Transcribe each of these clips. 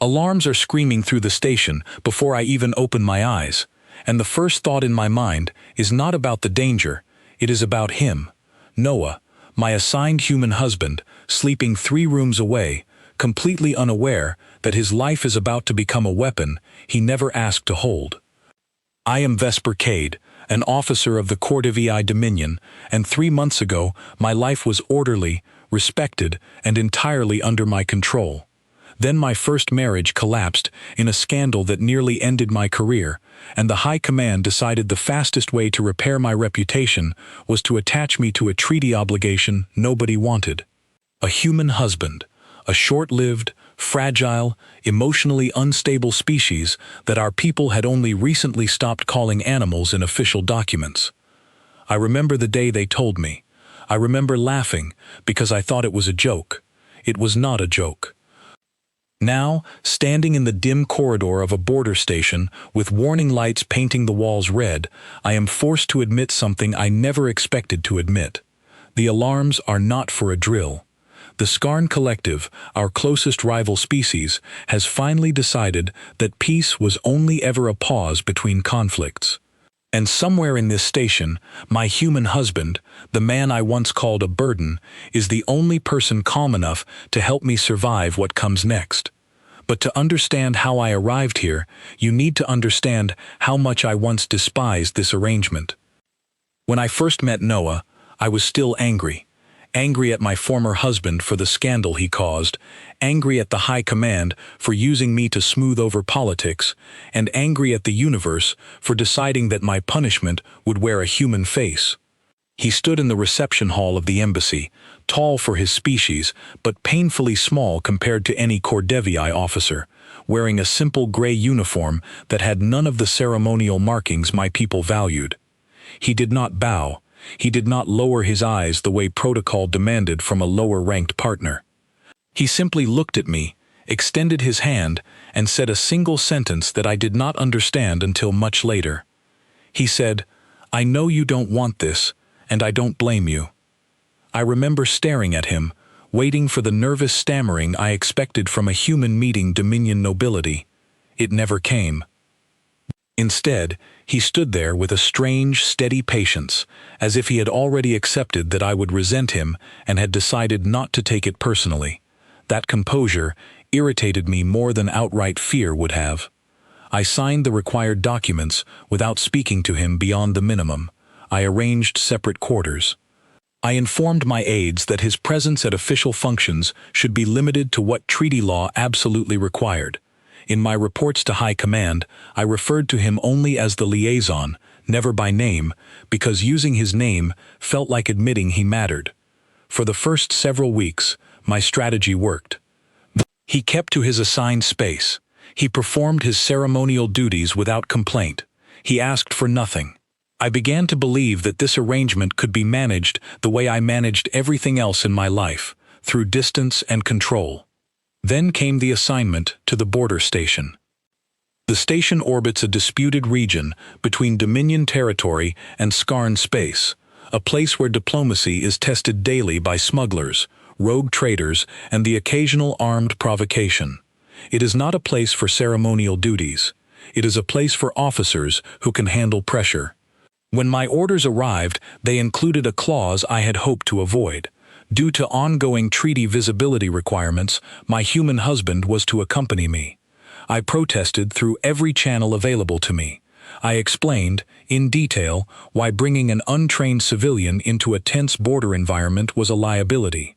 Alarms are screaming through the station before I even open my eyes, and the first thought in my mind is not about the danger, it is about him, Noah, my assigned human husband, sleeping 3 rooms away, completely unaware that his life is about to become a weapon he never asked to hold. I am Vesper Cade, an officer of the HFY Dominion, and 3 months ago my life was orderly, respected, and entirely under my control. Then my first marriage collapsed in a scandal that nearly ended my career, and the High Command decided the fastest way to repair my reputation was to attach me to a treaty obligation nobody wanted. A human husband, a short-lived, fragile, emotionally unstable species that our people had only recently stopped calling animals in official documents. I remember the day they told me. I remember laughing because I thought it was a joke. It was not a joke. Now, standing in the dim corridor of a border station with warning lights painting the walls red, I am forced to admit something I never expected to admit. The alarms are not for a drill. The Scarn Collective, our closest rival species, has finally decided that peace was only ever a pause between conflicts. And somewhere in this station, my human husband, the man I once called a burden, is the only person calm enough to help me survive what comes next. But to understand how I arrived here, you need to understand how much I once despised this arrangement. When I first met Noah, I was still angry. Angry at my former husband for the scandal he caused, angry at the High Command for using me to smooth over politics, and angry at the universe for deciding that my punishment would wear a human face. He stood in the reception hall of the embassy, tall for his species, but painfully small compared to any HFY officer, wearing a simple gray uniform that had none of the ceremonial markings my people valued. He did not bow. He did not lower his eyes the way protocol demanded from a lower-ranked partner. He simply looked at me, extended his hand, and said a single sentence that I did not understand until much later. He said, "I know you don't want this, and I don't blame you." I remember staring at him, waiting for the nervous stammering I expected from a human meeting Dominion nobility. It never came. Instead, he stood there with a strange, steady patience, as if he had already accepted that I would resent him and had decided not to take it personally. That composure irritated me more than outright fear would have. I signed the required documents without speaking to him beyond the minimum. I arranged separate quarters. I informed my aides that his presence at official functions should be limited to what treaty law absolutely required. In my reports to High Command, I referred to him only as the liaison, never by name, because using his name felt like admitting he mattered. For the first several weeks, my strategy worked. He kept to his assigned space. He performed his ceremonial duties without complaint. He asked for nothing. I began to believe that this arrangement could be managed the way I managed everything else in my life, through distance and control. Then came the assignment to the border station. The station orbits a disputed region between Dominion territory and Scarn space, a place where diplomacy is tested daily by smugglers, rogue traders, and the occasional armed provocation. It is not a place for ceremonial duties. It is a place for officers who can handle pressure. When my orders arrived, they included a clause I had hoped to avoid. Due to ongoing treaty visibility requirements, my human husband was to accompany me. I protested through every channel available to me. I explained, in detail, why bringing an untrained civilian into a tense border environment was a liability.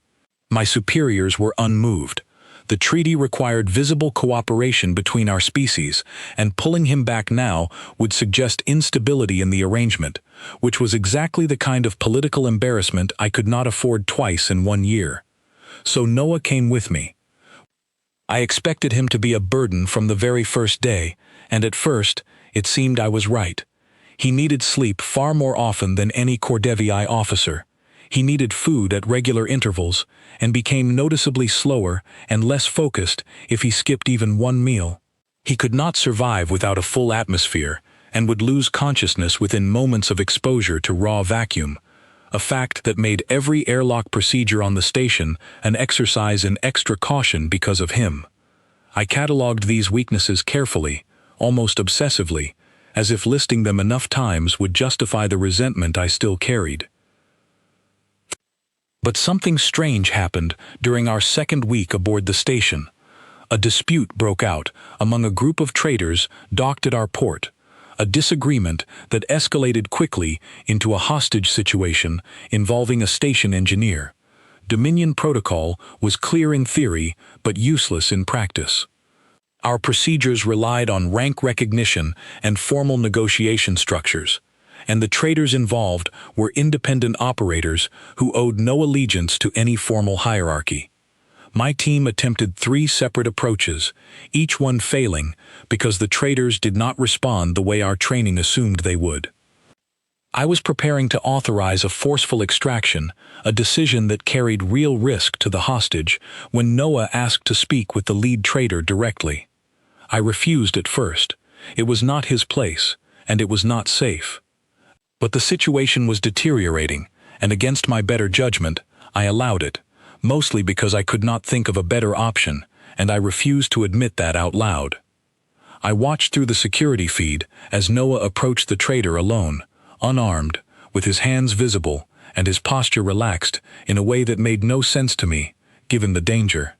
My superiors were unmoved. The treaty required visible cooperation between our species, and pulling him back now would suggest instability in the arrangement, which was exactly the kind of political embarrassment I could not afford twice in 1 year. So Noah came with me. I expected him to be a burden from the very first day, and at first, it seemed I was right. He needed sleep far more often than any HFY officer. He needed food at regular intervals, and became noticeably slower and less focused if he skipped even one meal. He could not survive without a full atmosphere, and would lose consciousness within moments of exposure to raw vacuum, a fact that made every airlock procedure on the station an exercise in extra caution because of him. I cataloged these weaknesses carefully, almost obsessively, as if listing them enough times would justify the resentment I still carried. But something strange happened during our second week aboard the station. A dispute broke out among a group of traders docked at our port, a disagreement that escalated quickly into a hostage situation involving a station engineer. Dominion protocol was clear in theory, but useless in practice. Our procedures relied on rank recognition and formal negotiation structures, and the traders involved were independent operators who owed no allegiance to any formal hierarchy. My team attempted 3 separate approaches, each one failing because the traders did not respond the way our training assumed they would. I was preparing to authorize a forceful extraction, a decision that carried real risk to the hostage, when Noah asked to speak with the lead trader directly. I refused at first. It was not his place, and it was not safe. But the situation was deteriorating, and against my better judgment, I allowed it, mostly because I could not think of a better option, and I refused to admit that out loud. I watched through the security feed as Noah approached the trader alone, unarmed, with his hands visible and his posture relaxed in a way that made no sense to me, given the danger.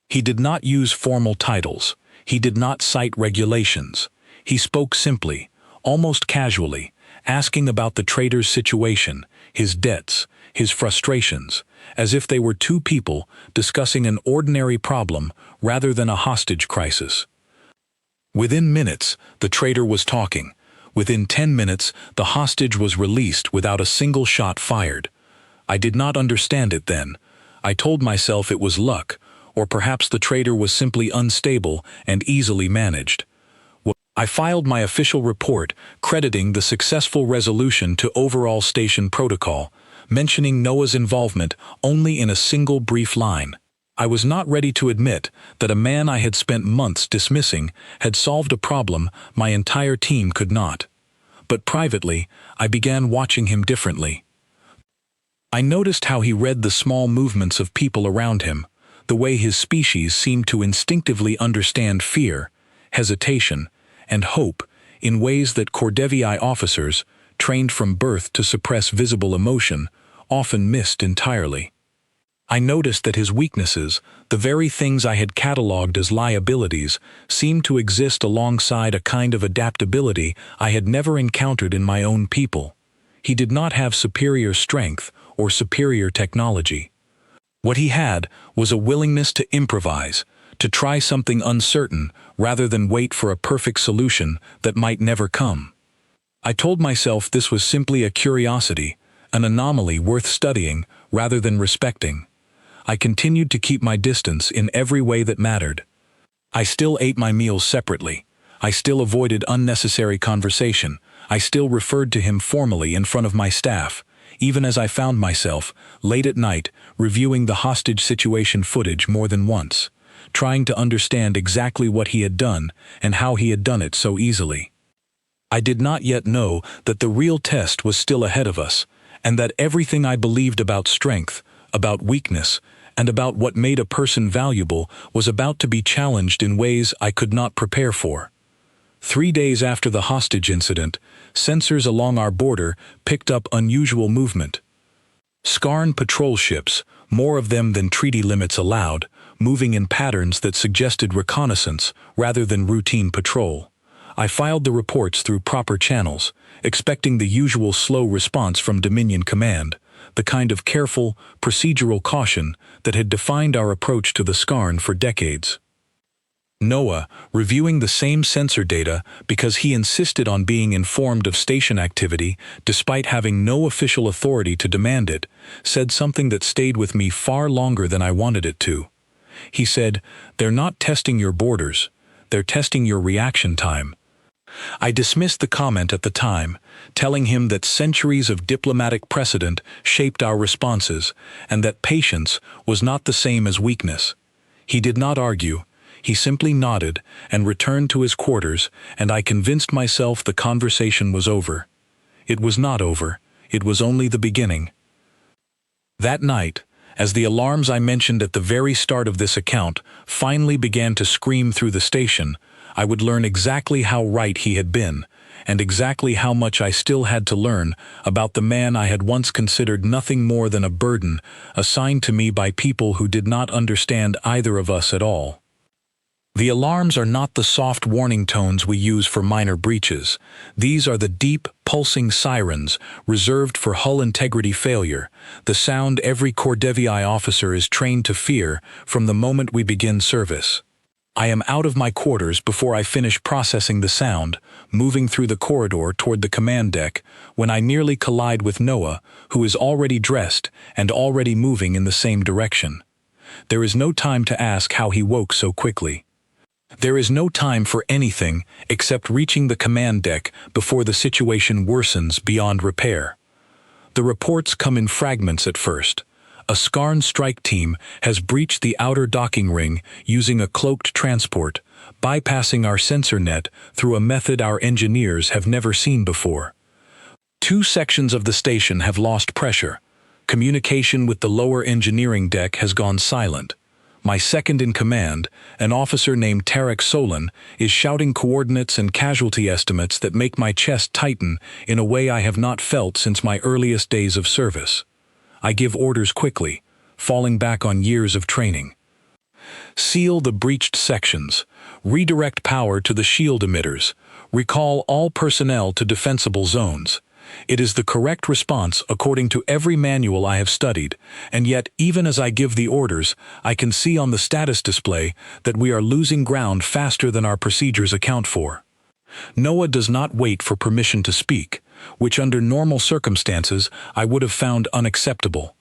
He did not use formal titles. He did not cite regulations. He spoke simply, almost casually, asking about the trader's situation, his debts, his frustrations, as if they were 2 people discussing an ordinary problem rather than a hostage crisis. Within minutes, the trader was talking. Within 10 minutes, the hostage was released without a single shot fired. I did not understand it then. I told myself it was luck, or perhaps the trader was simply unstable and easily managed. I filed my official report crediting the successful resolution to overall station protocol, mentioning Noah's involvement only in a single brief line. I was not ready to admit that a man I had spent months dismissing had solved a problem my entire team could not. But privately, I began watching him differently. I noticed how he read the small movements of people around him, the way his species seemed to instinctively understand fear, hesitation, and hope in ways that Cordeviai officers, trained from birth to suppress visible emotion, often missed entirely. I noticed that his weaknesses, the very things I had catalogued as liabilities, seemed to exist alongside a kind of adaptability I had never encountered in my own people. He did not have superior strength or superior technology. What he had was a willingness to improvise, to try something uncertain rather than wait for a perfect solution that might never come. I told myself this was simply a curiosity, an anomaly worth studying rather than respecting. I continued to keep my distance in every way that mattered. I still ate my meals separately. I still avoided unnecessary conversation. I still referred to him formally in front of my staff, even as I found myself, late at night, reviewing the hostage situation footage more than once, trying to understand exactly what he had done and how he had done it so easily. I did not yet know that the real test was still ahead of us, and that everything I believed about strength, about weakness, and about what made a person valuable was about to be challenged in ways I could not prepare for. 3 days after the hostage incident, sensors along our border picked up unusual movement. Scarn patrol ships, more of them than treaty limits allowed, moving in patterns that suggested reconnaissance rather than routine patrol. I filed the reports through proper channels, expecting the usual slow response from Dominion Command, the kind of careful, procedural caution that had defined our approach to the Scarn for decades. Noah, reviewing the same sensor data because he insisted on being informed of station activity despite having no official authority to demand it, said something that stayed with me far longer than I wanted it to. He said, "They're not testing your borders, they're testing your reaction time." I dismissed the comment at the time, telling him that centuries of diplomatic precedent shaped our responses, and that patience was not the same as weakness. He did not argue. He simply nodded and returned to his quarters, and I convinced myself the conversation was over. It was not over. It was only the beginning. That night, As the alarms I mentioned at the very start of this account finally began to scream through the station, I would learn exactly how right he had been, and exactly how much I still had to learn about the man I had once considered nothing more than a burden assigned to me by people who did not understand either of us at all. The alarms are not the soft warning tones we use for minor breaches. These are the deep, pulsing sirens reserved for hull integrity failure, the sound every Corps d'Avia officer is trained to fear from the moment we begin service. I am out of my quarters before I finish processing the sound, moving through the corridor toward the command deck, when I nearly collide with Noah, who is already dressed and already moving in the same direction. There is no time to ask how he woke so quickly. There is no time for anything except reaching the command deck before the situation worsens beyond repair. The reports come in fragments at first. A Scarn strike team has breached the outer docking ring using a cloaked transport, bypassing our sensor net through a method our engineers have never seen before. 2 sections of the station have lost pressure. Communication with the lower engineering deck has gone silent. My second in command, an officer named Tarek Solon, is shouting coordinates and casualty estimates that make my chest tighten in a way I have not felt since my earliest days of service. I give orders quickly, falling back on years of training. Seal the breached sections. Redirect power to the shield emitters. Recall all personnel to defensible zones. It is the correct response according to every manual I have studied, and yet even as I give the orders, I can see on the status display that we are losing ground faster than our procedures account for. Noah does not wait for permission to speak, which under normal circumstances I would have found unacceptable.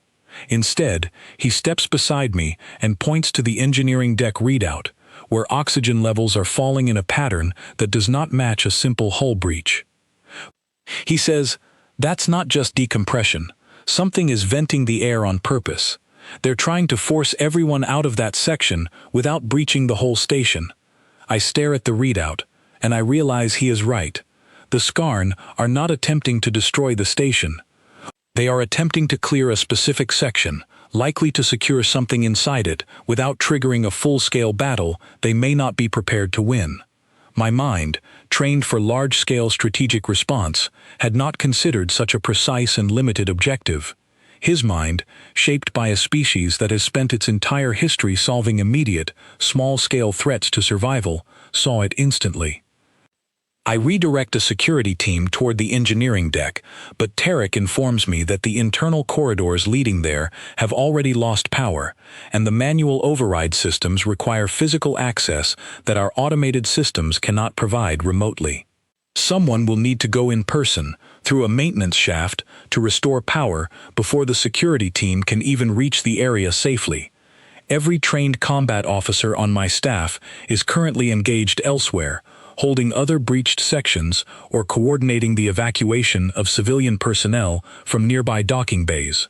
Instead, he steps beside me and points to the engineering deck readout, where oxygen levels are falling in a pattern that does not match a simple hull breach. He says, "That's not just decompression. Something is venting the air on purpose. They're trying to force everyone out of that section without breaching the whole station." I stare at the readout, and I realize he is right. The Scarn are not attempting to destroy the station. They are attempting to clear a specific section, likely to secure something inside it without triggering a full-scale battle they may not be prepared to win. My mind, trained for large-scale strategic response, had not considered such a precise and limited objective. His mind, shaped by a species that has spent its entire history solving immediate, small-scale threats to survival, saw it instantly. I redirect a security team toward the engineering deck, but Tarek informs me that the internal corridors leading there have already lost power, and the manual override systems require physical access that our automated systems cannot provide remotely. Someone will need to go in person, through a maintenance shaft, to restore power before the security team can even reach the area safely. Every trained combat officer on my staff is currently engaged elsewhere, holding other breached sections or coordinating the evacuation of civilian personnel from nearby docking bays.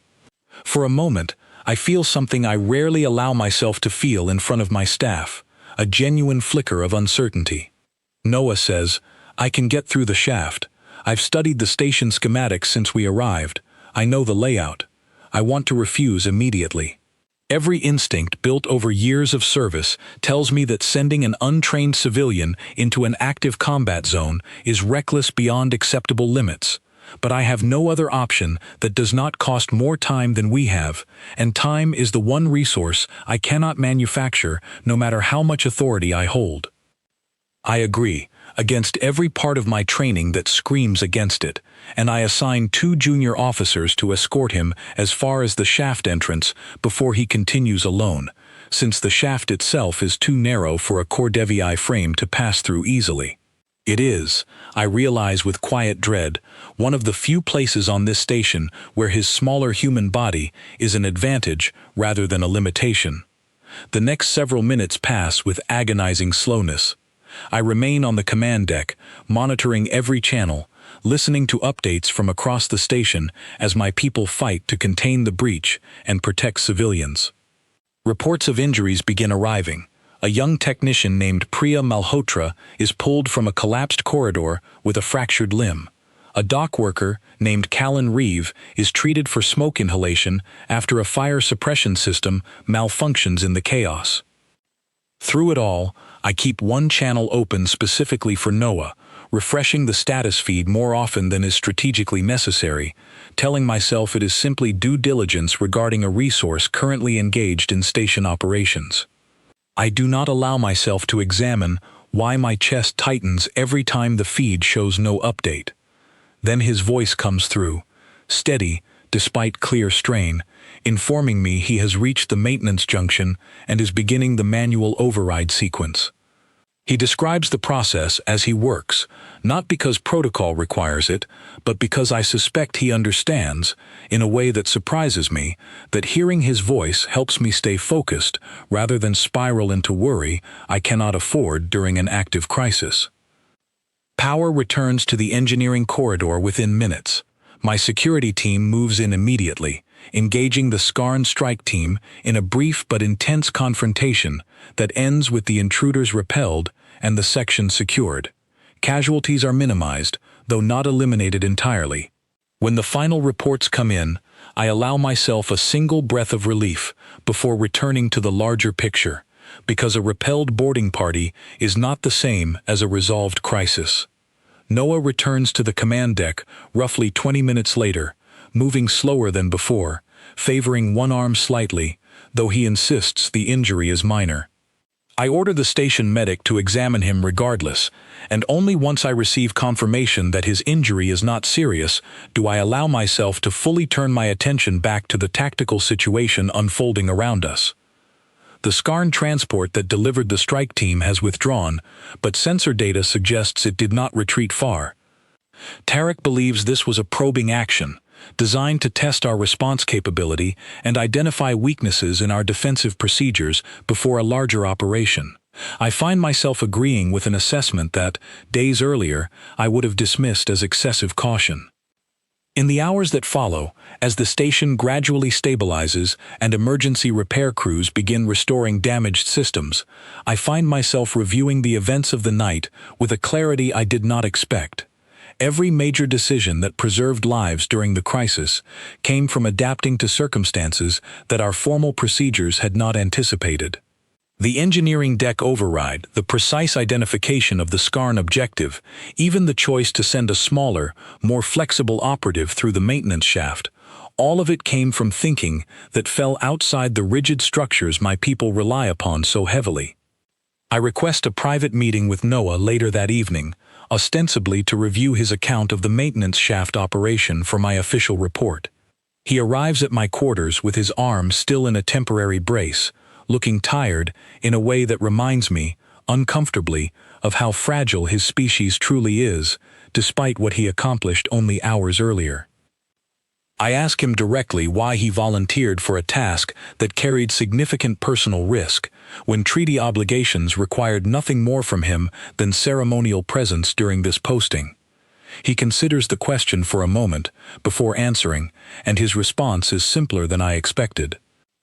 For a moment, I feel something I rarely allow myself to feel in front of my staff, a genuine flicker of uncertainty. Noah says, "I can get through the shaft. I've studied the station schematics since we arrived. I know the layout. I want to refuse immediately." Every instinct built over years of service tells me that sending an untrained civilian into an active combat zone is reckless beyond acceptable limits. But I have no other option that does not cost more time than we have, and time is the one resource I cannot manufacture no matter how much authority I hold. I agree, against every part of my training that screams against it, and I assign 2 junior officers to escort him as far as the shaft entrance before he continues alone, since the shaft itself is too narrow for a Corps d'Avia frame to pass through easily. It is, I realize with quiet dread, one of the few places on this station where his smaller human body is an advantage rather than a limitation. The next several minutes pass with agonizing slowness. I remain on the command deck, monitoring every channel, listening to updates from across the station as my people fight to contain the breach and protect civilians. Reports of injuries begin arriving. A young technician named Priya Malhotra is pulled from a collapsed corridor with a fractured limb. A dock worker named Callan Reeve is treated for smoke inhalation after a fire suppression system malfunctions in the chaos. Through it all, I keep one channel open specifically for Noah, refreshing the status feed more often than is strategically necessary, telling myself it is simply due diligence regarding a resource currently engaged in station operations. I do not allow myself to examine why my chest tightens every time the feed shows no update. Then his voice comes through, steady despite clear strain, informing me he has reached the maintenance junction and is beginning the manual override sequence. He describes the process as he works, not because protocol requires it, but because I suspect he understands, in a way that surprises me, that hearing his voice helps me stay focused rather than spiral into worry I cannot afford during an active crisis. Power returns to the engineering corridor within minutes. My security team moves in immediately, engaging the Scarn strike team in a brief but intense confrontation that ends with the intruders repelled and the section secured. Casualties are minimized, though not eliminated entirely. When the final reports come in, I allow myself a single breath of relief before returning to the larger picture, because a repelled boarding party is not the same as a resolved crisis. Noah returns to the command deck roughly 20 minutes later, moving slower than before, favoring one arm slightly, though he insists the injury is minor. I order the station medic to examine him regardless, and only once I receive confirmation that his injury is not serious do I allow myself to fully turn my attention back to the tactical situation unfolding around us. The Scarn transport that delivered the strike team has withdrawn, but sensor data suggests it did not retreat far. Tarek believes this was a probing action, designed to test our response capability and identify weaknesses in our defensive procedures before a larger operation. I find myself agreeing with an assessment that, days earlier, I would have dismissed as excessive caution. In the hours that follow, as the station gradually stabilizes and emergency repair crews begin restoring damaged systems, I find myself reviewing the events of the night with a clarity I did not expect. Every major decision that preserved lives during the crisis came from adapting to circumstances that our formal procedures had not anticipated. The engineering deck override, the precise identification of the Scarn objective, even the choice to send a smaller, more flexible operative through the maintenance shaft, all of it came from thinking that fell outside the rigid structures my people rely upon so heavily. I request a private meeting with Noah later that evening, ostensibly to review his account of the maintenance shaft operation for my official report. He arrives at my quarters with his arm still in a temporary brace, looking tired in a way that reminds me, uncomfortably, of how fragile his species truly is, despite what he accomplished only hours earlier. I ask him directly why he volunteered for a task that carried significant personal risk, when treaty obligations required nothing more from him than ceremonial presence during this posting. He considers the question for a moment before answering, and his response is simpler than I expected.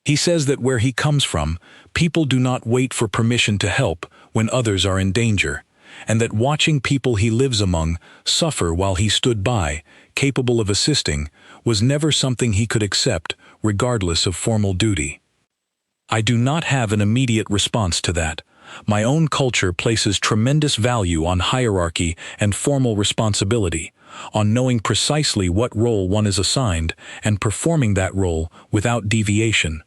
He says that where he comes from, people do not wait for permission to help when others are in danger, and that watching people he lives among suffer while he stood by, capable of assisting, was never something he could accept, regardless of formal duty. I do not have an immediate response to that. My own culture places tremendous value on hierarchy and formal responsibility, on knowing precisely what role one is assigned and performing that role without deviation.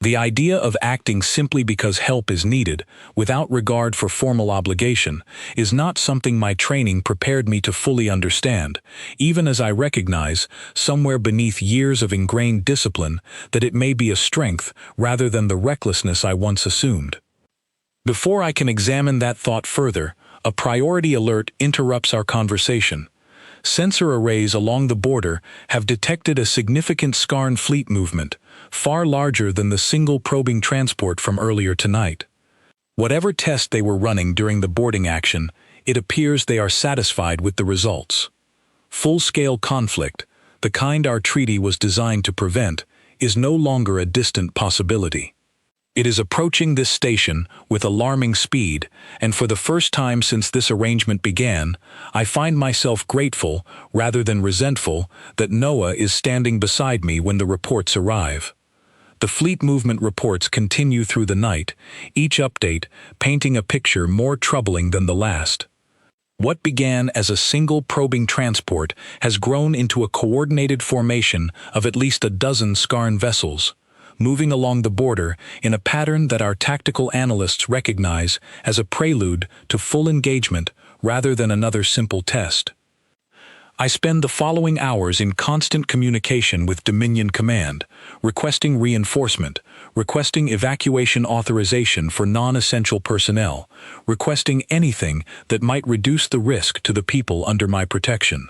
The idea of acting simply because help is needed, without regard for formal obligation, is not something my training prepared me to fully understand, even as I recognize, somewhere beneath years of ingrained discipline, that it may be a strength rather than the recklessness I once assumed. Before I can examine that thought further, a priority alert interrupts our conversation. Sensor arrays along the border have detected a significant Scarn fleet movement, far larger than the single probing transport from earlier tonight. Whatever test they were running during the boarding action, it appears they are satisfied with the results. Full-scale conflict, the kind our treaty was designed to prevent, is no longer a distant possibility. It is approaching this station with alarming speed, and for the first time since this arrangement began, I find myself grateful, rather than resentful, that Noah is standing beside me when the reports arrive. The fleet movement reports continue through the night, each update painting a picture more troubling than the last. What began as a single probing transport has grown into a coordinated formation of at least a dozen Scarn vessels, moving along the border in a pattern that our tactical analysts recognize as a prelude to full engagement rather than another simple test. I spend the following hours in constant communication with Dominion Command, requesting reinforcement, requesting evacuation authorization for non-essential personnel, requesting anything that might reduce the risk to the people under my protection.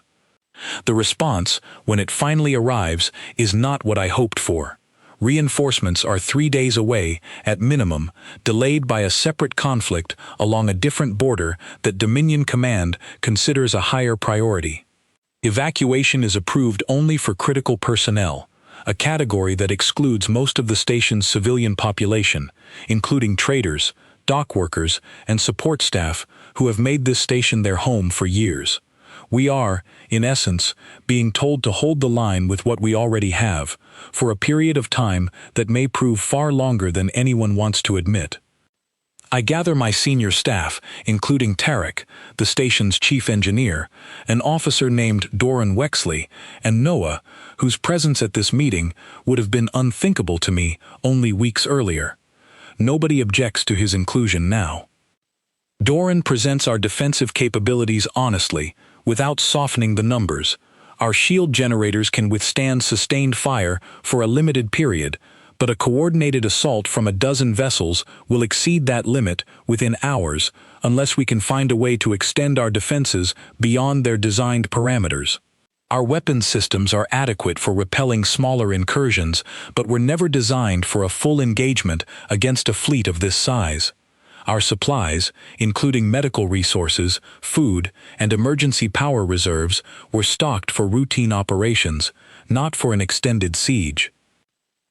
The response, when it finally arrives, is not what I hoped for. Reinforcements are 3 days away, at minimum, delayed by a separate conflict along a different border that Dominion Command considers a higher priority. Evacuation is approved only for critical personnel, a category that excludes most of the station's civilian population, including traders, dock workers, and support staff who have made this station their home for years. We are, in essence, being told to hold the line with what we already have, for a period of time that may prove far longer than anyone wants to admit. I gather my senior staff, including Tarek, the station's chief engineer, an officer named Doran Wexley, and Noah, whose presence at this meeting would have been unthinkable to me only weeks earlier. Nobody objects to his inclusion now. Doran presents our defensive capabilities honestly, without softening the numbers. Our shield generators can withstand sustained fire for a limited period, but a coordinated assault from a dozen vessels will exceed that limit within hours unless we can find a way to extend our defenses beyond their designed parameters. Our weapons systems are adequate for repelling smaller incursions, but were never designed for a full engagement against a fleet of this size. Our supplies, including medical resources, food, and emergency power reserves, were stocked for routine operations, not for an extended siege.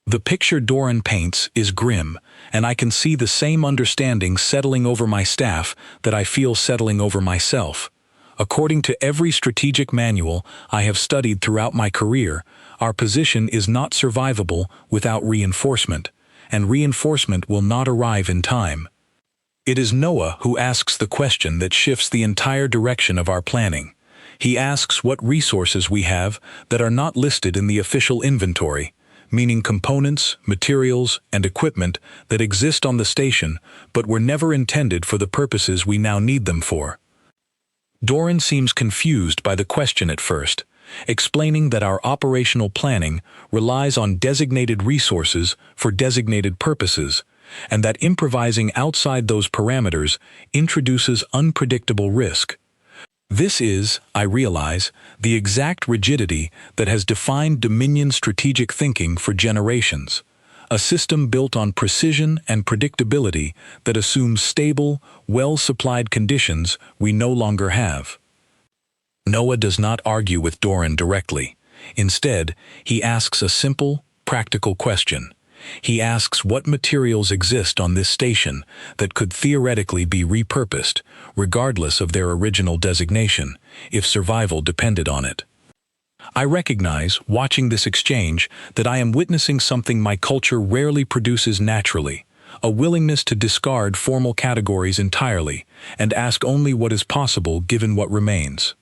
The picture Doran paints is grim, and I can see the same understanding settling over my staff that I feel settling over myself. According to every strategic manual I have studied throughout my career, our position is not survivable without reinforcement, and reinforcement will not arrive in time. It is Noah who asks the question that shifts the entire direction of our planning. He asks what resources we have that are not listed in the official inventory, meaning components, materials, and equipment that exist on the station but were never intended for the purposes we now need them for. Doran seems confused by the question at first, explaining that our operational planning relies on designated resources for designated purposes, and that improvising outside those parameters introduces unpredictable risk. This is, I realize, the exact rigidity that has defined Dominion strategic thinking for generations, a system built on precision and predictability that assumes stable, well-supplied conditions we no longer have. Noah does not argue with Doran directly. Instead, he asks a simple, practical question. He asks what materials exist on this station that could theoretically be repurposed, regardless of their original designation, if survival depended on it. I recognize, watching this exchange, that I am witnessing something my culture rarely produces naturally, a willingness to discard formal categories entirely and ask only what is possible given what remains.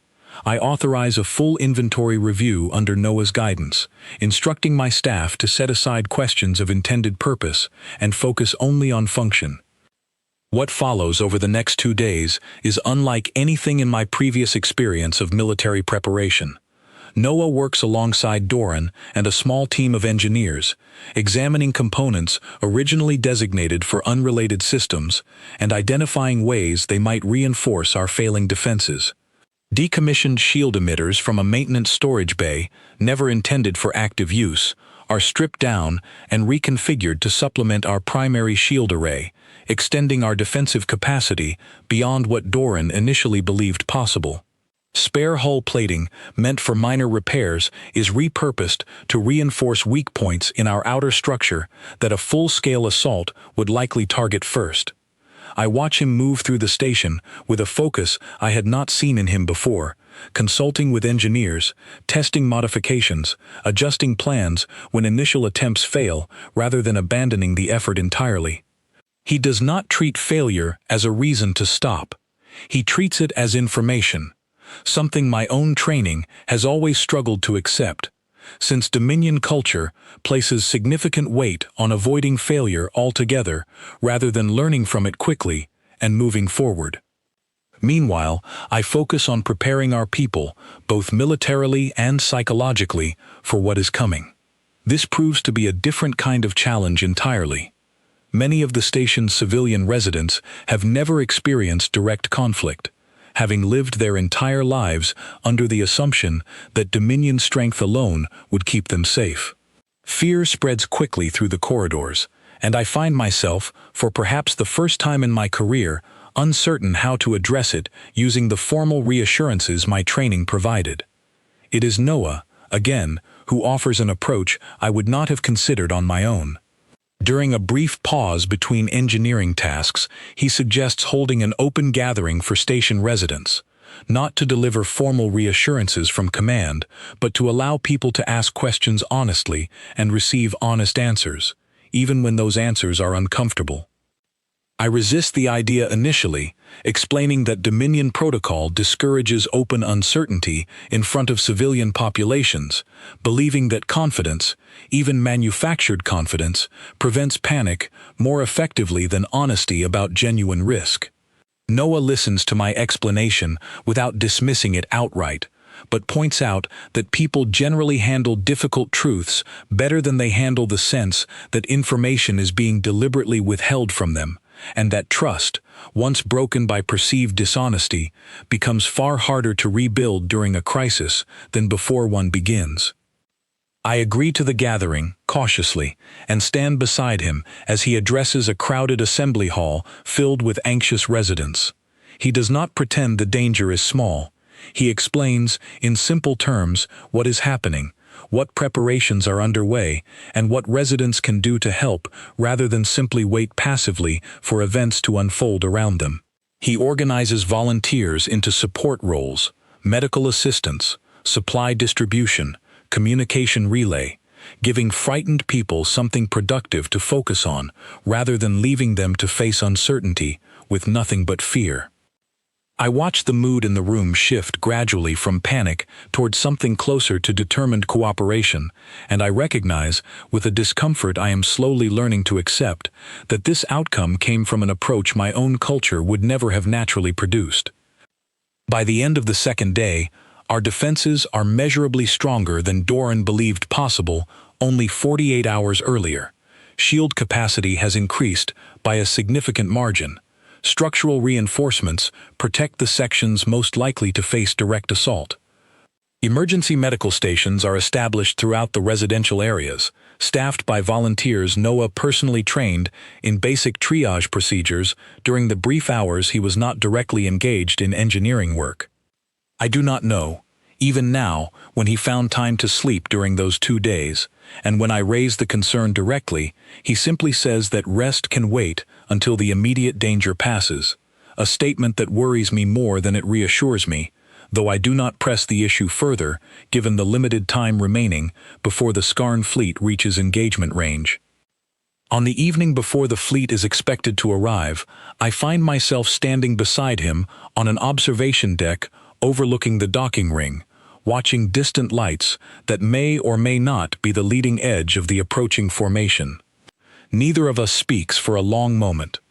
I authorize a full inventory review under Noah's guidance, instructing my staff to set aside questions of intended purpose and focus only on function. What follows over the next 2 days is unlike anything in my previous experience of military preparation. Noah works alongside Doran and a small team of engineers, examining components originally designated for unrelated systems and identifying ways they might reinforce our failing defenses. Decommissioned shield emitters from a maintenance storage bay, never intended for active use, are stripped down and reconfigured to supplement our primary shield array, extending our defensive capacity beyond what Doran initially believed possible. Spare hull plating, meant for minor repairs, is repurposed to reinforce weak points in our outer structure that a full-scale assault would likely target first. I watch him move through the station with a focus I had not seen in him before, consulting with engineers, testing modifications, adjusting plans when initial attempts fail rather than abandoning the effort entirely. He does not treat failure as a reason to stop. He treats it as information, something my own training has always struggled to accept, since Dominion culture places significant weight on avoiding failure altogether rather than learning from it quickly and moving forward. Meanwhile, I focus on preparing our people, both militarily and psychologically, for what is coming. This proves to be a different kind of challenge entirely. Many of the station's civilian residents have never experienced direct conflict, having lived their entire lives under the assumption that Dominion strength alone would keep them safe. Fear spreads quickly through the corridors, and I find myself, for perhaps the first time in my career, uncertain how to address it using the formal reassurances my training provided. It is Noah, again, who offers an approach I would not have considered on my own. During a brief pause between engineering tasks, he suggests holding an open gathering for station residents, not to deliver formal reassurances from command, but to allow people to ask questions honestly and receive honest answers, even when those answers are uncomfortable. I resist the idea initially, explaining that Dominion protocol discourages open uncertainty in front of civilian populations, believing that confidence, even manufactured confidence, prevents panic more effectively than honesty about genuine risk. Noah listens to my explanation without dismissing it outright, but points out that people generally handle difficult truths better than they handle the sense that information is being deliberately withheld from them, and that trust, once broken by perceived dishonesty, becomes far harder to rebuild during a crisis than before one begins. I agree to the gathering, cautiously, and stand beside him as he addresses a crowded assembly hall filled with anxious residents. He does not pretend the danger is small. He explains, in simple terms, what is happening, what preparations are underway, and what residents can do to help rather than simply wait passively for events to unfold around them. He organizes volunteers into support roles, medical assistance, supply distribution, communication relay, giving frightened people something productive to focus on rather than leaving them to face uncertainty with nothing but fear. I watch the mood in the room shift gradually from panic toward something closer to determined cooperation, and I recognize, with a discomfort I am slowly learning to accept, that this outcome came from an approach my own culture would never have naturally produced. By the end of the second day, our defenses are measurably stronger than Doran believed possible only 48 hours earlier. Shield capacity has increased by a significant margin. Structural reinforcements protect the sections most likely to face direct assault. Emergency medical stations are established throughout the residential areas, staffed by volunteers Noah personally trained in basic triage procedures during the brief hours he was not directly engaged in engineering work. I do not know, even now, when he found time to sleep during those 2 days, and when I raise the concern directly, he simply says that rest can wait until the immediate danger passes, a statement that worries me more than it reassures me, though I do not press the issue further given the limited time remaining before the Scarn fleet reaches engagement range. On the evening before the fleet is expected to arrive, I find myself standing beside him on an observation deck overlooking the docking ring, watching distant lights that may or may not be the leading edge of the approaching formation. Neither of us speaks for a long moment.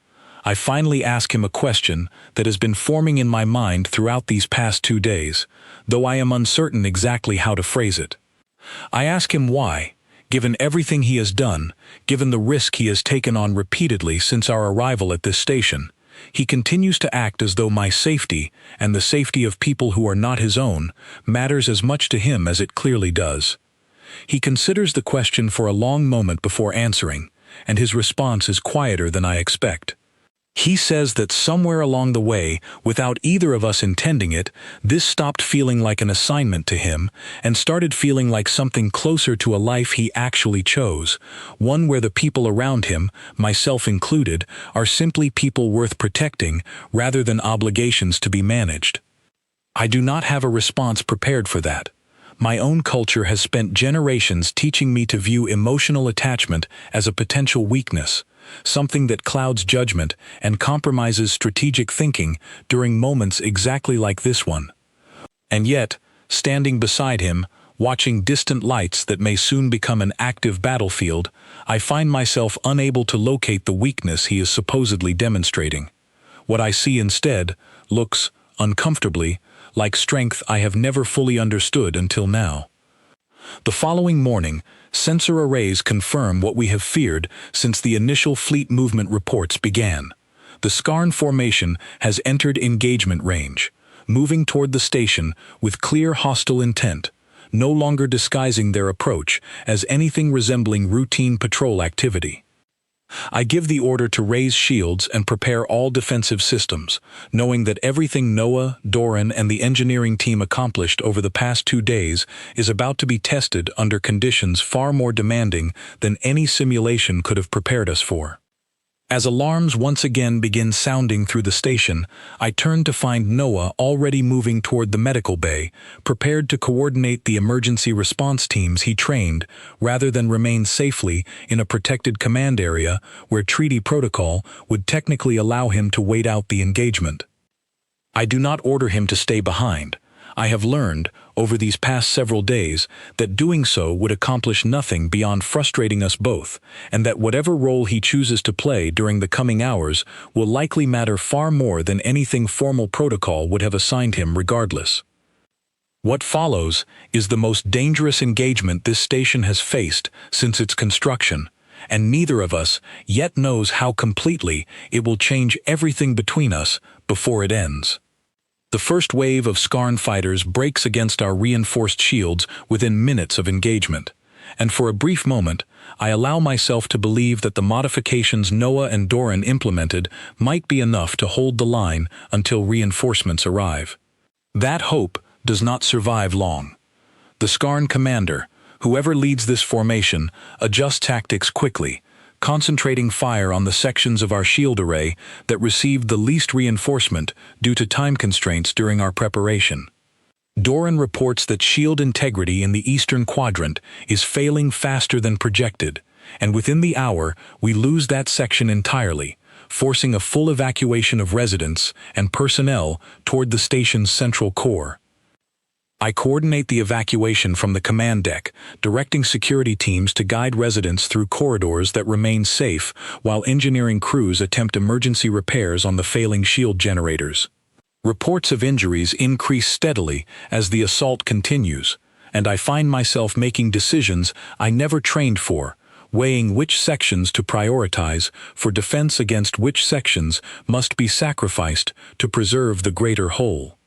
I finally ask him a question that has been forming in my mind throughout these past 2 days, though I am uncertain exactly how to phrase it. I ask him why, given everything he has done, given the risk he has taken on repeatedly since our arrival at this station, he continues to act as though my safety, and the safety of people who are not his own, matters as much to him as it clearly does. He considers the question for a long moment before answering, and his response is quieter than I expect. He says that somewhere along the way, without either of us intending it, this stopped feeling like an assignment to him and started feeling like something closer to a life he actually chose, one where the people around him, myself included, are simply people worth protecting rather than obligations to be managed. I do not have a response prepared for that. My own culture has spent generations teaching me to view emotional attachment as a potential weakness, something that clouds judgment and compromises strategic thinking during moments exactly like this one. And yet, standing beside him, watching distant lights that may soon become an active battlefield, I find myself unable to locate the weakness he is supposedly demonstrating. What I see instead looks, uncomfortably, like strength I have never fully understood until now. The following morning, sensor arrays confirm what we have feared since the initial fleet movement reports began. The Scarn formation has entered engagement range, moving toward the station with clear hostile intent, no longer disguising their approach as anything resembling routine patrol activity. I give the order to raise shields and prepare all defensive systems, knowing that everything Noah, Doran, and the engineering team accomplished over the past 2 days is about to be tested under conditions far more demanding than any simulation could have prepared us for. As alarms once again begin sounding through the station, I turn to find Noah already moving toward the medical bay, prepared to coordinate the emergency response teams he trained, rather than remain safely in a protected command area where treaty protocol would technically allow him to wait out the engagement. I do not order him to stay behind. I have learned, over these past several days, that doing so would accomplish nothing beyond frustrating us both, and that whatever role he chooses to play during the coming hours will likely matter far more than anything formal protocol would have assigned him regardless. What follows is the most dangerous engagement this station has faced since its construction, and neither of us yet knows how completely it will change everything between us before it ends. The first wave of Scarn fighters breaks against our reinforced shields within minutes of engagement, and for a brief moment, I allow myself to believe that the modifications Noah and Doran implemented might be enough to hold the line until reinforcements arrive. That hope does not survive long. The Scarn commander, whoever leads this formation, adjusts tactics quickly, concentrating fire on the sections of our shield array that received the least reinforcement due to time constraints during our preparation. Doran reports that shield integrity in the eastern quadrant is failing faster than projected, and within the hour we lose that section entirely, forcing a full evacuation of residents and personnel toward the station's central core. I coordinate the evacuation from the command deck, directing security teams to guide residents through corridors that remain safe while engineering crews attempt emergency repairs on the failing shield generators. Reports of injuries increase steadily as the assault continues, and I find myself making decisions I never trained for, weighing which sections to prioritize for defense against which sections must be sacrificed to preserve the greater whole.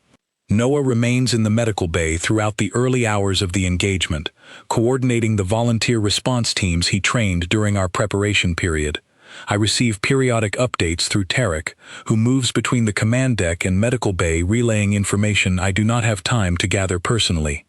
Noah remains in the medical bay throughout the early hours of the engagement, coordinating the volunteer response teams he trained during our preparation period. I receive periodic updates through Tarek, who moves between the command deck and medical bay relaying information I do not have time to gather personally.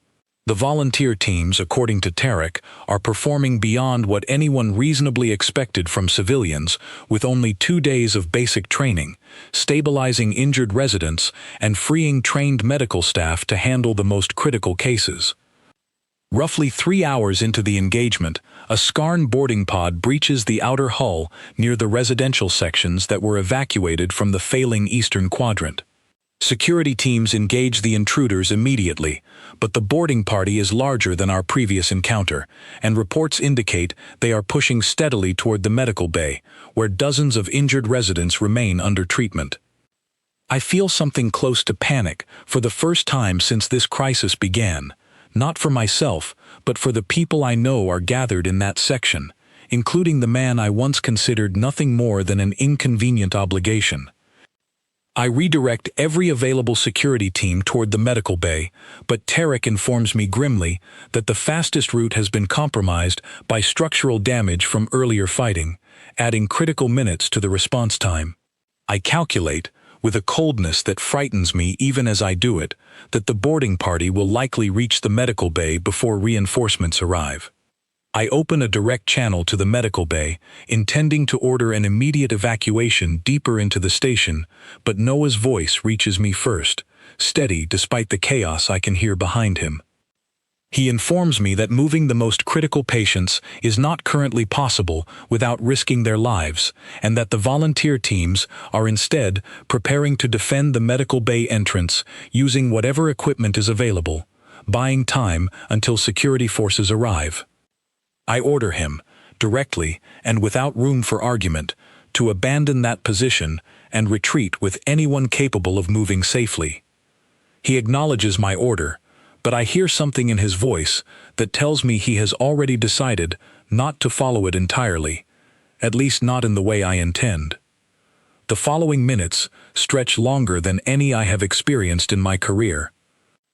The volunteer teams, according to Tarek, are performing beyond what anyone reasonably expected from civilians, with only 2 days of basic training, stabilizing injured residents, and freeing trained medical staff to handle the most critical cases. Roughly 3 hours into the engagement, a Scarn boarding pod breaches the outer hull near the residential sections that were evacuated from the failing eastern quadrant. Security teams engage the intruders immediately, but the boarding party is larger than our previous encounter, and reports indicate they are pushing steadily toward the medical bay, where dozens of injured residents remain under treatment. I feel something close to panic for the first time since this crisis began, not for myself, but for the people I know are gathered in that section, including the man I once considered nothing more than an inconvenient obligation. I redirect every available security team toward the medical bay, but Tarek informs me grimly that the fastest route has been compromised by structural damage from earlier fighting, adding critical minutes to the response time. I calculate, with a coldness that frightens me even as I do it, that the boarding party will likely reach the medical bay before reinforcements arrive. I open a direct channel to the medical bay, intending to order an immediate evacuation deeper into the station, but Noah's voice reaches me first, steady despite the chaos I can hear behind him. He informs me that moving the most critical patients is not currently possible without risking their lives, and that the volunteer teams are instead preparing to defend the medical bay entrance using whatever equipment is available, buying time until security forces arrive. I order him, directly and without room for argument, to abandon that position and retreat with anyone capable of moving safely. He acknowledges my order, but I hear something in his voice that tells me he has already decided not to follow it entirely, at least not in the way I intend. The following minutes stretch longer than any I have experienced in my career.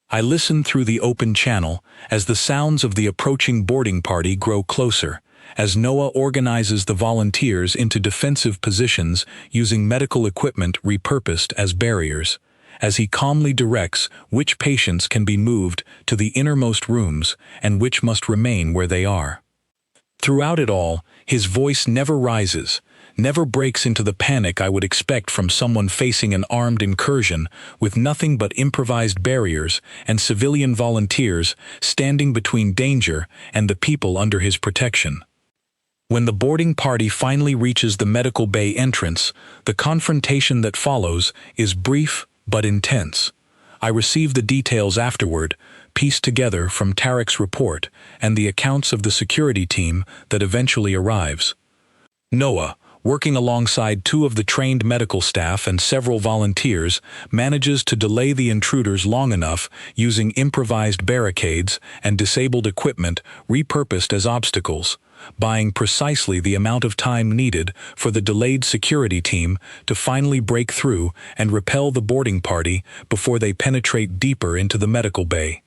I listen through the open channel as the sounds of the approaching boarding party grow closer, as Noah organizes the volunteers into defensive positions using medical equipment repurposed as barriers, as he calmly directs which patients can be moved to the innermost rooms and which must remain where they are. Throughout it all, his voice never rises, never breaks into the panic I would expect from someone facing an armed incursion with nothing but improvised barriers and civilian volunteers standing between danger and the people under his protection. When the boarding party finally reaches the medical bay entrance, the confrontation that follows is brief but intense. I receive the details afterward, pieced together from Tarek's report and the accounts of the security team that eventually arrives. Noah, working alongside 2 of the trained medical staff and several volunteers, manages to delay the intruders long enough using improvised barricades and disabled equipment repurposed as obstacles, buying precisely the amount of time needed for the delayed security team to finally break through and repel the boarding party before they penetrate deeper into the medical bay.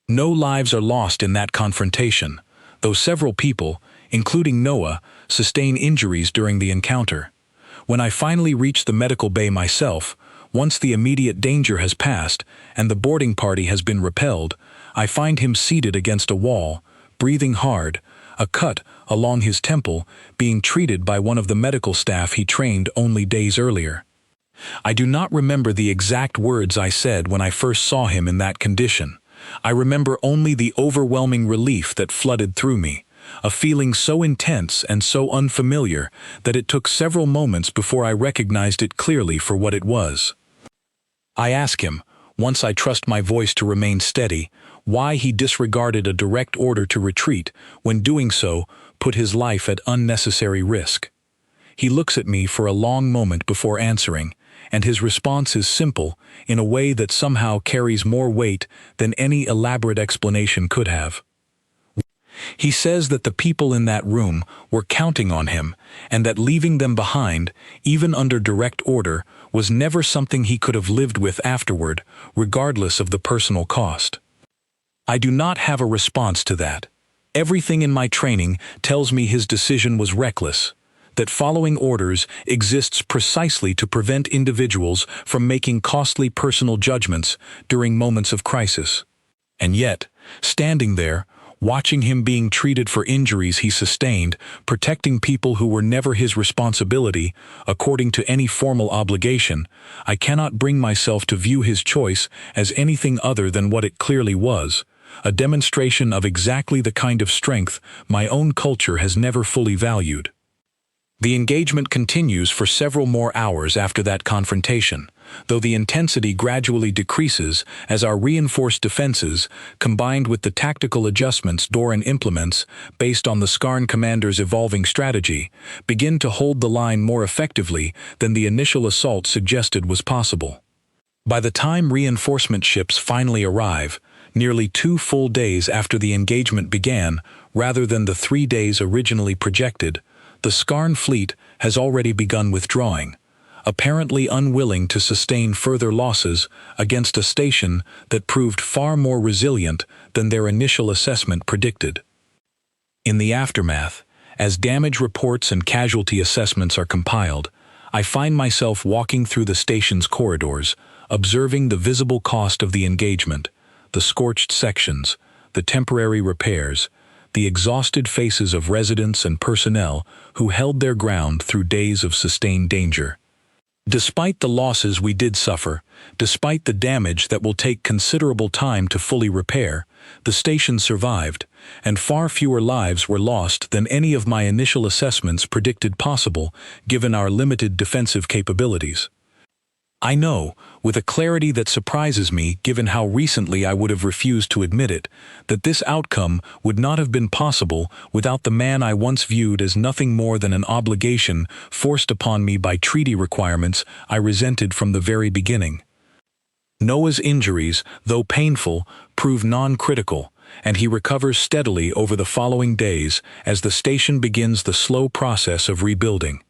No lives are lost in that confrontation, though several people, including Noah, sustain injuries during the encounter. When I finally reach the medical bay myself, once the immediate danger has passed and the boarding party has been repelled, I find him seated against a wall, breathing hard, a cut along his temple being treated by one of the medical staff he trained only days earlier. I do not remember the exact words I said when I first saw him in that condition. I remember only the overwhelming relief that flooded through me, a feeling so intense and so unfamiliar that it took several moments before I recognized it clearly for what it was. I ask him, once I trust my voice to remain steady, why he disregarded a direct order to retreat when doing so put his life at unnecessary risk. He looks at me for a long moment before answering, and his response is simple in a way that somehow carries more weight than any elaborate explanation could have. He says that the people in that room were counting on him, and that leaving them behind, even under direct order, was never something he could have lived with afterward, regardless of the personal cost. I do not have a response to that. Everything in my training tells me his decision was reckless, that following orders exists precisely to prevent individuals from making costly personal judgments during moments of crisis. And yet, standing there, watching him being treated for injuries he sustained, protecting people who were never his responsibility, according to any formal obligation, I cannot bring myself to view his choice as anything other than what it clearly was, a demonstration of exactly the kind of strength my own culture has never fully valued. The engagement continues for several more hours after that confrontation, though the intensity gradually decreases as our reinforced defenses, combined with the tactical adjustments Doran implements based on the Scarn commander's evolving strategy, begin to hold the line more effectively than the initial assault suggested was possible. By the time reinforcement ships finally arrive, nearly 2 full days after the engagement began, rather than the 3 days originally projected, the Scarn fleet has already begun withdrawing, apparently unwilling to sustain further losses against a station that proved far more resilient than their initial assessment predicted. In the aftermath, as damage reports and casualty assessments are compiled, I find myself walking through the station's corridors, observing the visible cost of the engagement, the scorched sections, the temporary repairs, the exhausted faces of residents and personnel who held their ground through days of sustained danger. Despite the losses we did suffer, despite the damage that will take considerable time to fully repair, the station survived, and far fewer lives were lost than any of my initial assessments predicted possible, given our limited defensive capabilities. I know, with a clarity that surprises me given how recently I would have refused to admit it, that this outcome would not have been possible without the man I once viewed as nothing more than an obligation forced upon me by treaty requirements I resented from the very beginning. Noah's injuries, though painful, prove non-critical, and he recovers steadily over the following days as the station begins the slow process of rebuilding.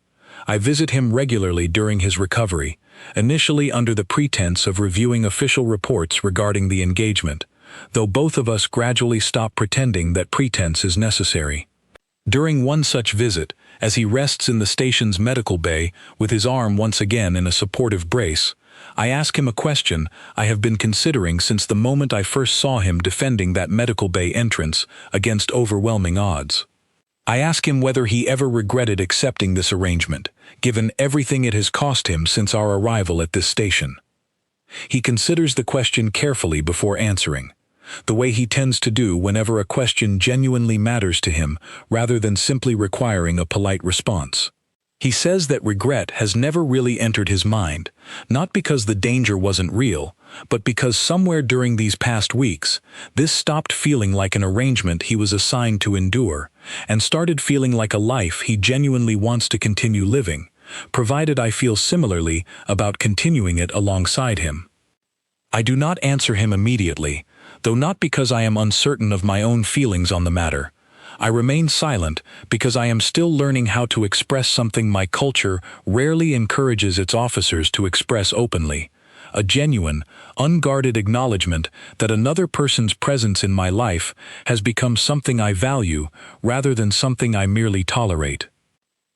I visit him regularly during his recovery, initially under the pretense of reviewing official reports regarding the engagement, though both of us gradually stop pretending that pretense is necessary. During one such visit, as he rests in the station's medical bay with his arm once again in a supportive brace, I ask him a question I have been considering since the moment I first saw him defending that medical bay entrance against overwhelming odds. I ask him whether he ever regretted accepting this arrangement, given everything it has cost him since our arrival at this station. He considers the question carefully before answering, the way he tends to do whenever a question genuinely matters to him rather than simply requiring a polite response. He says that regret has never really entered his mind, not because the danger wasn't real, but because somewhere during these past weeks, this stopped feeling like an arrangement he was assigned to endure, and started feeling like a life he genuinely wants to continue living, provided I feel similarly about continuing it alongside him. I do not answer him immediately, though not because I am uncertain of my own feelings on the matter. I remain silent because I am still learning how to express something my culture rarely encourages its officers to express openly: a genuine, unguarded acknowledgement that another person's presence in my life has become something I value rather than something I merely tolerate.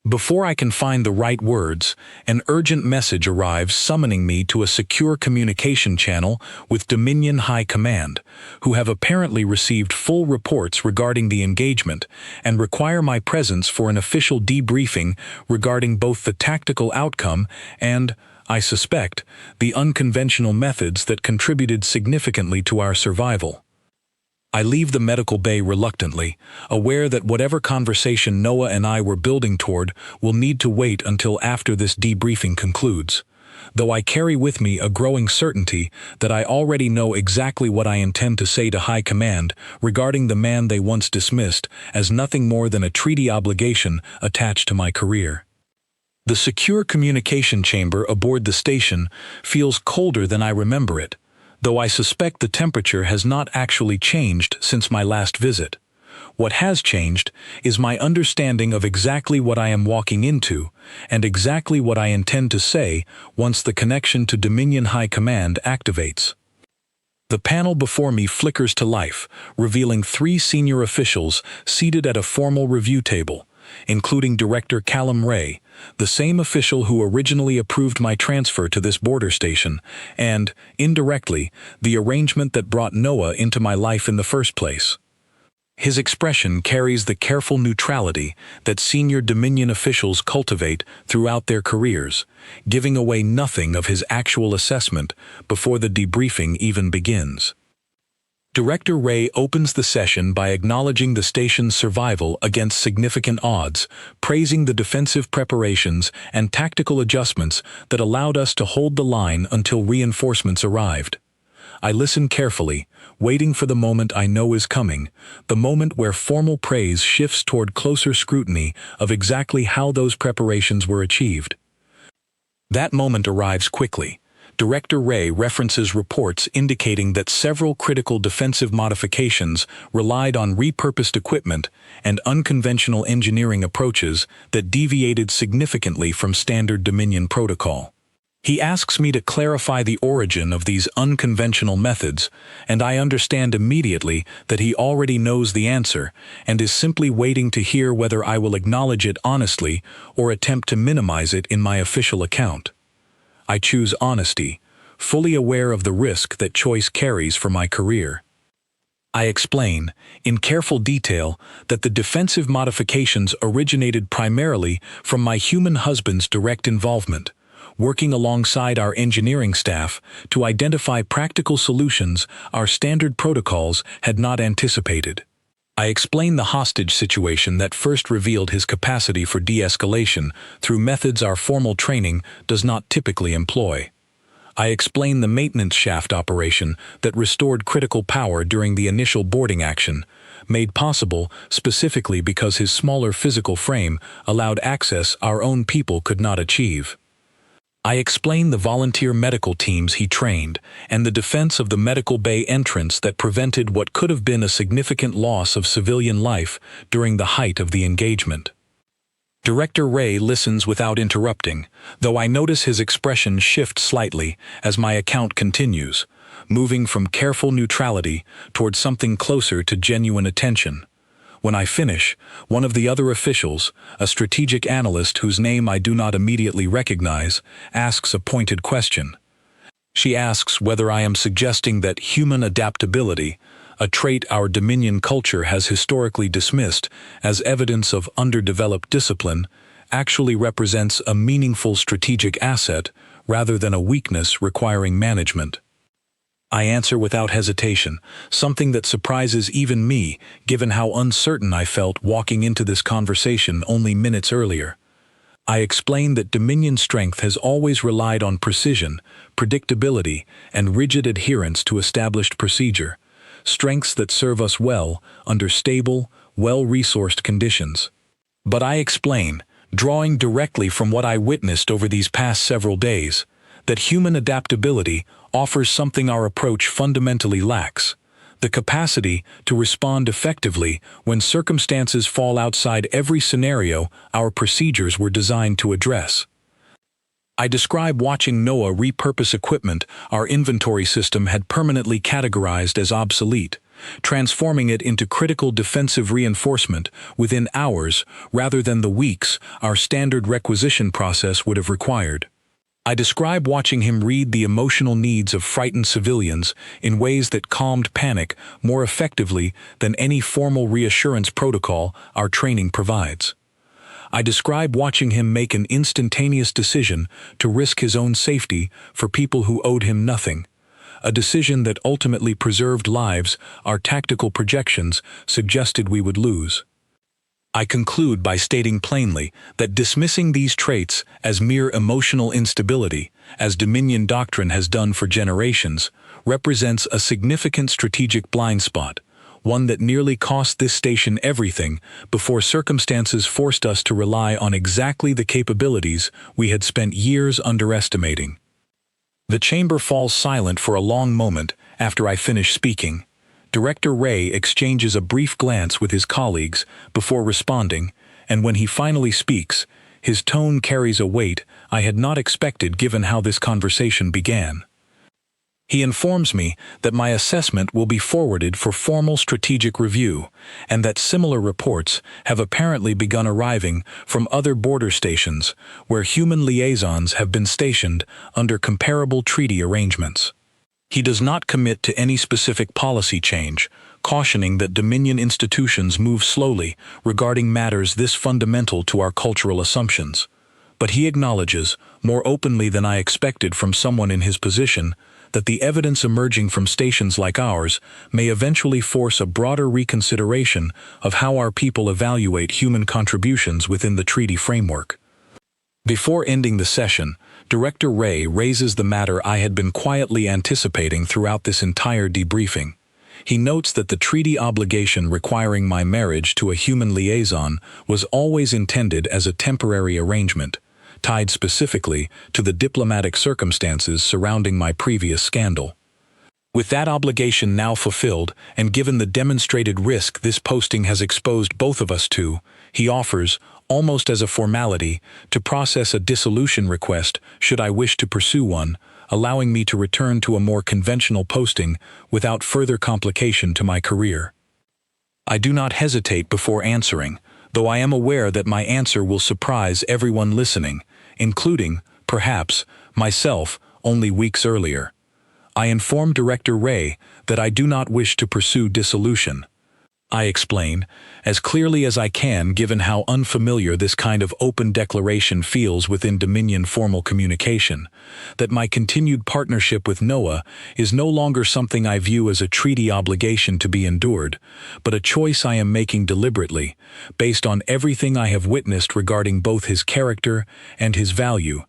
Before I can find the right words, an urgent message arrives summoning me to a secure communication channel with Dominion High Command, who have apparently received full reports regarding the engagement and require my presence for an official debriefing regarding both the tactical outcome and, I suspect, the unconventional methods that contributed significantly to our survival. I leave the medical bay reluctantly, aware that whatever conversation Noah and I were building toward will need to wait until after this debriefing concludes, though I carry with me a growing certainty that I already know exactly what I intend to say to High Command regarding the man they once dismissed as nothing more than a treaty obligation attached to my career. The secure communication chamber aboard the station feels colder than I remember it, though I suspect the temperature has not actually changed since my last visit. What has changed is my understanding of exactly what I am walking into, and exactly what I intend to say once the connection to Dominion High Command activates. The panel before me flickers to life, revealing 3 senior officials seated at a formal review table, including Director Callum Ray, the same official who originally approved my transfer to this border station, and, indirectly, the arrangement that brought Noah into my life in the first place. His expression carries the careful neutrality that senior Dominion officials cultivate throughout their careers, giving away nothing of his actual assessment before the debriefing even begins. Director Ray opens the session by acknowledging the station's survival against significant odds, praising the defensive preparations and tactical adjustments that allowed us to hold the line until reinforcements arrived. I listen carefully, waiting for the moment I know is coming, the moment where formal praise shifts toward closer scrutiny of exactly how those preparations were achieved. That moment arrives quickly. Director Ray references reports indicating that several critical defensive modifications relied on repurposed equipment and unconventional engineering approaches that deviated significantly from standard Dominion protocol. He asks me to clarify the origin of these unconventional methods, and I understand immediately that he already knows the answer and is simply waiting to hear whether I will acknowledge it honestly or attempt to minimize it in my official account. I choose honesty, fully aware of the risk that choice carries for my career. I explain, in careful detail, that the defensive modifications originated primarily from my human husband's direct involvement, working alongside our engineering staff to identify practical solutions our standard protocols had not anticipated. I explain the hostage situation that first revealed his capacity for de-escalation through methods our formal training does not typically employ. I explain the maintenance shaft operation that restored critical power during the initial boarding action, made possible specifically because his smaller physical frame allowed access our own people could not achieve. I explain the volunteer medical teams he trained and the defense of the medical bay entrance that prevented what could have been a significant loss of civilian life during the height of the engagement. Director Ray listens without interrupting, though I notice his expression shift slightly as my account continues, moving from careful neutrality toward something closer to genuine attention. When I finish, one of the other officials, a strategic analyst whose name I do not immediately recognize, asks a pointed question. She asks whether I am suggesting that human adaptability, a trait our Dominion culture has historically dismissed as evidence of underdeveloped discipline, actually represents a meaningful strategic asset rather than a weakness requiring management. I answer without hesitation, something that surprises even me, given how uncertain I felt walking into this conversation only minutes earlier. I explain that Dominion strength has always relied on precision, predictability, and rigid adherence to established procedure, strengths that serve us well under stable, well-resourced conditions. But I explain, drawing directly from what I witnessed over these past several days, that human adaptability offers something our approach fundamentally lacks: the capacity to respond effectively when circumstances fall outside every scenario our procedures were designed to address. I describe watching Noah repurpose equipment our inventory system had permanently categorized as obsolete, transforming it into critical defensive reinforcement within hours rather than the weeks our standard requisition process would have required. I describe watching him read the emotional needs of frightened civilians in ways that calmed panic more effectively than any formal reassurance protocol our training provides. I describe watching him make an instantaneous decision to risk his own safety for people who owed him nothing, a decision that ultimately preserved lives our tactical projections suggested we would lose. I conclude by stating plainly that dismissing these traits as mere emotional instability, as Dominion doctrine has done for generations, represents a significant strategic blind spot, one that nearly cost this station everything before circumstances forced us to rely on exactly the capabilities we had spent years underestimating. The chamber falls silent for a long moment after I finish speaking. Director Ray exchanges a brief glance with his colleagues before responding, and when he finally speaks, his tone carries a weight I had not expected given how this conversation began. He informs me that my assessment will be forwarded for formal strategic review, and that similar reports have apparently begun arriving from other border stations where human liaisons have been stationed under comparable treaty arrangements. He does not commit to any specific policy change, cautioning that Dominion institutions move slowly regarding matters this fundamental to our cultural assumptions. But he acknowledges, more openly than I expected from someone in his position, that the evidence emerging from stations like ours may eventually force a broader reconsideration of how our people evaluate human contributions within the treaty framework. Before ending the session, Director Ray raises the matter I had been quietly anticipating throughout this entire debriefing. He notes that the treaty obligation requiring my marriage to a human liaison was always intended as a temporary arrangement, tied specifically to the diplomatic circumstances surrounding my previous scandal. With that obligation now fulfilled, and given the demonstrated risk this posting has exposed both of us to, he offers, almost as a formality, to process a dissolution request should I wish to pursue one, allowing me to return to a more conventional posting without further complication to my career. I do not hesitate before answering, though I am aware that my answer will surprise everyone listening, including, perhaps, myself only weeks earlier. I inform Director Ray that I do not wish to pursue dissolution. I explain, as clearly as I can given how unfamiliar this kind of open declaration feels within Dominion formal communication, that my continued partnership with Noah is no longer something I view as a treaty obligation to be endured, but a choice I am making deliberately, based on everything I have witnessed regarding both his character and his value,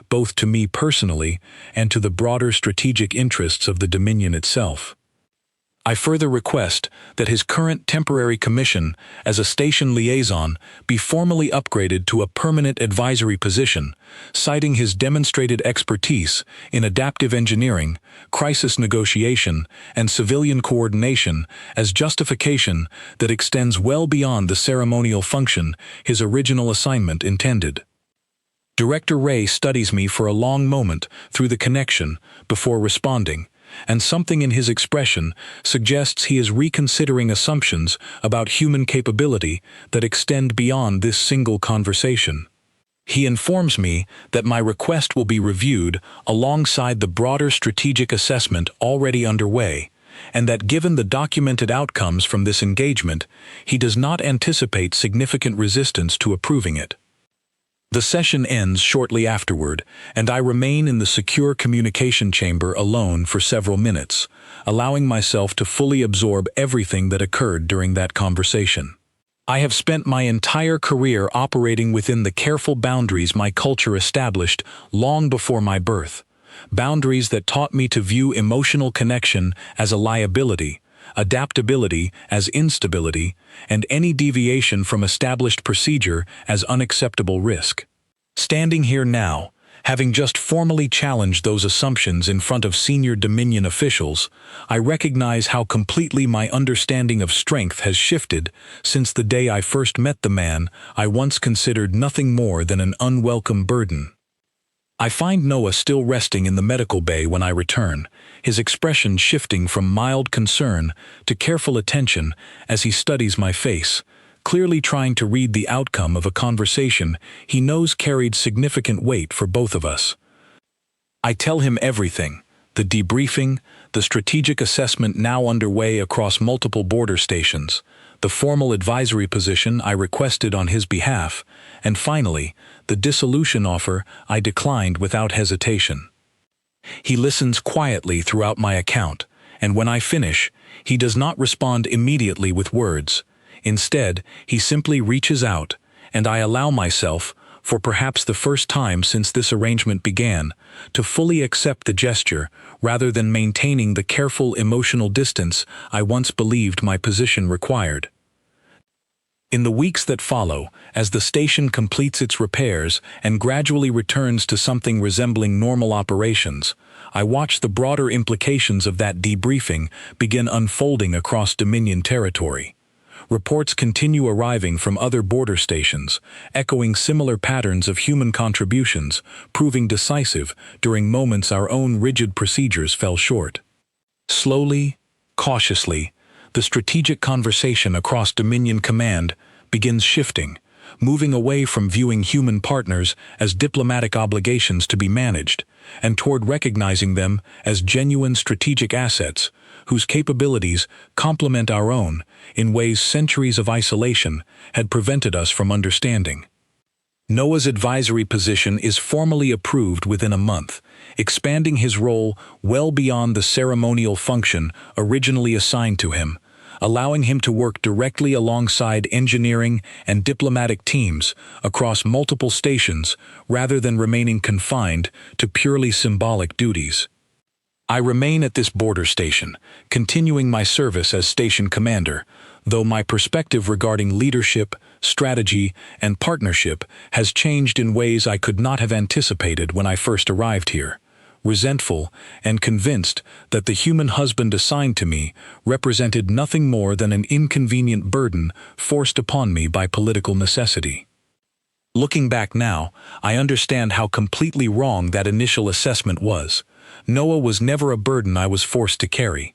both to me personally and to the broader strategic interests of the Dominion itself. I further request that his current temporary commission as a station liaison be formally upgraded to a permanent advisory position, citing his demonstrated expertise in adaptive engineering, crisis negotiation, and civilian coordination as justification that extends well beyond the ceremonial function his original assignment intended. Director Ray studies me for a long moment through the connection before responding, and something in his expression suggests he is reconsidering assumptions about human capability that extend beyond this single conversation. He informs me that my request will be reviewed alongside the broader strategic assessment already underway, and that given the documented outcomes from this engagement, he does not anticipate significant resistance to approving it. The session ends shortly afterward, and I remain in the secure communication chamber alone for several minutes, allowing myself to fully absorb everything that occurred during that conversation. I have spent my entire career operating within the careful boundaries my culture established long before my birth, boundaries that taught me to view emotional connection as a liability, adaptability as instability, and any deviation from established procedure as unacceptable risk. Standing here now, having just formally challenged those assumptions in front of senior Dominion officials, I recognize how completely my understanding of strength has shifted since the day I first met the man I once considered nothing more than an unwelcome burden. I find Noah still resting in the medical bay when I return, his expression shifting from mild concern to careful attention as he studies my face, clearly trying to read the outcome of a conversation he knows carried significant weight for both of us. I tell him everything: the debriefing, the strategic assessment now underway across multiple border stations, the formal advisory position I requested on his behalf, and finally, the dissolution offer I declined without hesitation. He listens quietly throughout my account, and when I finish, he does not respond immediately with words. Instead, he simply reaches out, and I allow myself, for perhaps the first time since this arrangement began, to fully accept the gesture rather than maintaining the careful emotional distance I once believed my position required. In the weeks that follow, as the station completes its repairs and gradually returns to something resembling normal operations, I watch the broader implications of that debriefing begin unfolding across Dominion territory. Reports continue arriving from other border stations, echoing similar patterns of human contributions, proving decisive during moments our own rigid procedures fell short. Slowly, cautiously, the strategic conversation across Dominion Command begins shifting, moving away from viewing human partners as diplomatic obligations to be managed, and toward recognizing them as genuine strategic assets whose capabilities complement our own in ways centuries of isolation had prevented us from understanding. Noah's advisory position is formally approved within a month, expanding his role well beyond the ceremonial function originally assigned to him, allowing him to work directly alongside engineering and diplomatic teams across multiple stations rather than remaining confined to purely symbolic duties. I remain at this border station, continuing my service as station commander, though my perspective regarding leadership, strategy, and partnership has changed in ways I could not have anticipated when I first arrived here. Resentful and convinced that the human husband assigned to me represented nothing more than an inconvenient burden forced upon me by political necessity. Looking back now, I understand how completely wrong that initial assessment was. Noah was never a burden I was forced to carry.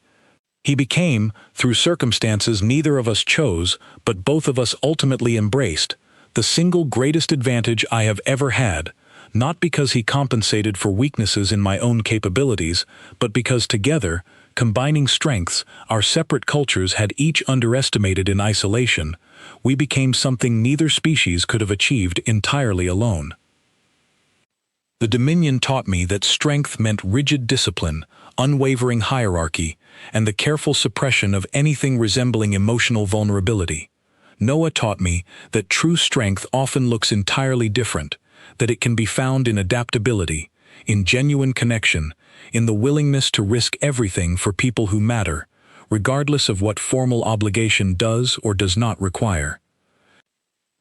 He became, through circumstances neither of us chose, but both of us ultimately embraced, the single greatest advantage I have ever had, not because he compensated for weaknesses in my own capabilities, but because together, combining strengths our separate cultures had each underestimated in isolation, we became something neither species could have achieved entirely alone. The Dominion taught me that strength meant rigid discipline, unwavering hierarchy, and the careful suppression of anything resembling emotional vulnerability. Noah taught me that true strength often looks entirely different, that it can be found in adaptability, in genuine connection, in the willingness to risk everything for people who matter, regardless of what formal obligation does or does not require.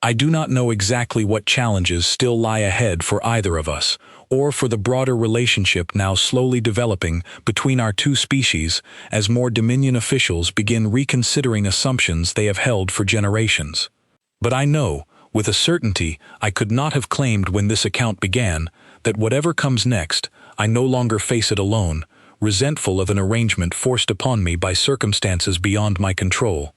I do not know exactly what challenges still lie ahead for either of us, or for the broader relationship now slowly developing between our two species as more Dominion officials begin reconsidering assumptions they have held for generations. But I know, with a certainty I could not have claimed when this account began, that whatever comes next, I no longer face it alone, resentful of an arrangement forced upon me by circumstances beyond my control.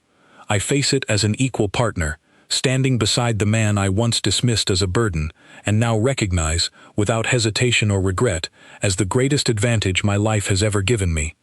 I face it as an equal partner, standing beside the man I once dismissed as a burden, and now recognize, without hesitation or regret, as the greatest advantage my life has ever given me.